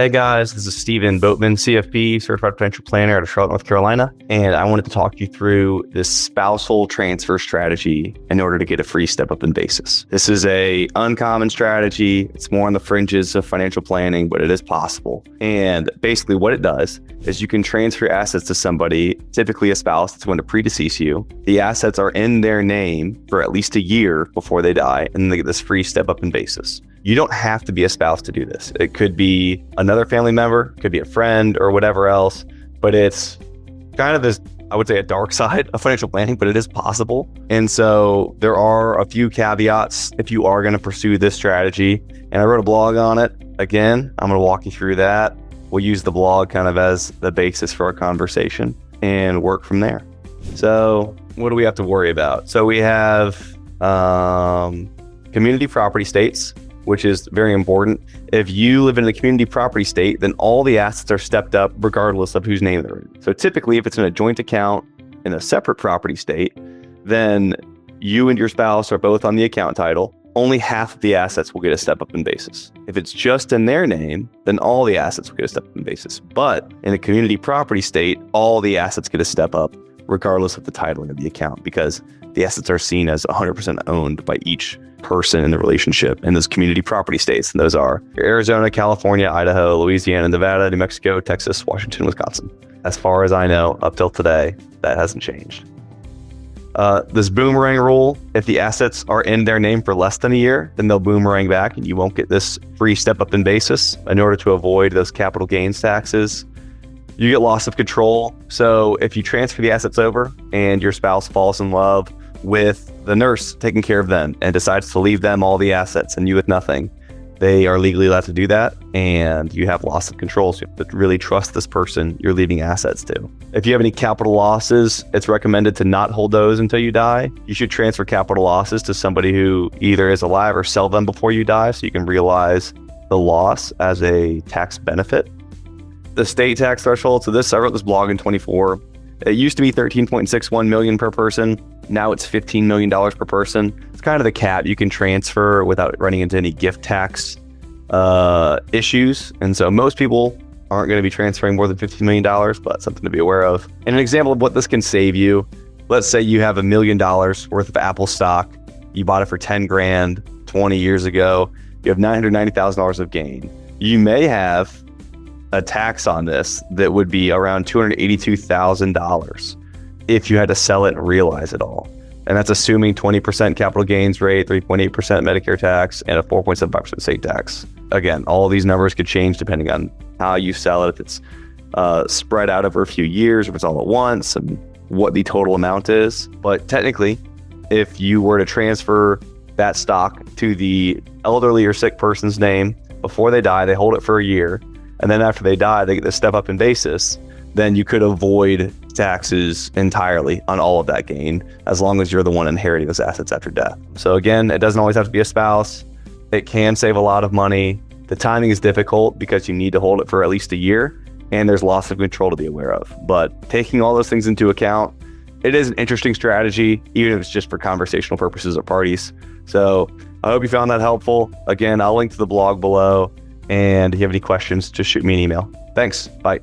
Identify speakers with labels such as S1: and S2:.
S1: Hey guys, this is Steven Boatman, CFP, Certified Financial Planner out of Charlotte, North Carolina. And I wanted to talk you through this spousal transfer strategy in order to get a free step up in basis. This is a uncommon strategy. It's more on the fringes of financial planning, but it is possible. And basically what it does is you can transfer assets to somebody, typically a spouse that's going to predecease you. The assets are in their name for at least a year before they die, and they get this free step up in basis. You don't have to be a spouse to do this. It could be another family member, could be a friend or whatever else, but it's kind of this, I would say, a dark side of financial planning, but it is possible. And so there are a few caveats if you are going to pursue this strategy. And I wrote a blog on it. Again, I'm going to walk you through that. We'll use the blog kind of as the basis for our conversation and work from there. So what do we have to worry about? So we have community property states, which is very important. If you live in a community property state, then all the assets are stepped up regardless of whose name they're in. So typically, if it's in a joint account in a separate property state, then you and your spouse are both on the account title. Only half of the assets will get a step up in basis. If it's just in their name, then all the assets will get a step up in basis. But in a community property state, all the assets get a step up regardless of the titling of the account, because the assets are seen as 100% owned by each person in the relationship in those community property states. And those are Arizona, California, Idaho, Louisiana, Nevada, New Mexico, Texas, Washington, Wisconsin. As far as I know, up till today, that hasn't changed. This boomerang rule, if the assets are in their name for less than a year, then they'll boomerang back and you won't get this free step up in basis. In order to avoid those capital gains taxes, you get loss of control. So if you transfer the assets over and your spouse falls in love with the nurse taking care of them and decides to leave them all the assets and you with nothing, they are legally allowed to do that, and you have loss of control. So you have to really trust this person you're leaving assets to. If you have any capital losses, it's recommended to not hold those until you die. You should transfer capital losses to somebody who either is alive or sell them before you die so you can realize the loss as a tax benefit. The state tax threshold. So I wrote this blog in 24. It used to be $13.61 million per person. Now it's $15 million per person. It's kind of the cap you can transfer without running into any gift tax issues. And so most people aren't going to be transferring more than $15 million, but something to be aware of. And an example of what this can save you, let's say you have $1 million worth of Apple stock. You bought it for 10 grand 20 years ago. You have $990,000 of gain. You may have a tax on this that would be around $282,000 if you had to sell it and realize it all. And that's assuming 20% capital gains rate, 3.8% Medicare tax, and a 4.75% state tax. Again, all of these numbers could change depending on how you sell it, if it's spread out over a few years, if it's all at once, and what the total amount is. But technically, if you were to transfer that stock to the elderly or sick person's name before they die, they hold it for a year, and then after they die, they get the step up in basis, then you could avoid taxes entirely on all of that gain, as long as you're the one inheriting those assets after death. So again, it doesn't always have to be a spouse. It can save a lot of money. The timing is difficult because you need to hold it for at least a year, and there's loss of control to be aware of. But taking all those things into account, it is an interesting strategy, even if it's just for conversational purposes or parties. So I hope you found that helpful. Again, I'll link to the blog below. And if you have any questions, just shoot me an email. Thanks. Bye.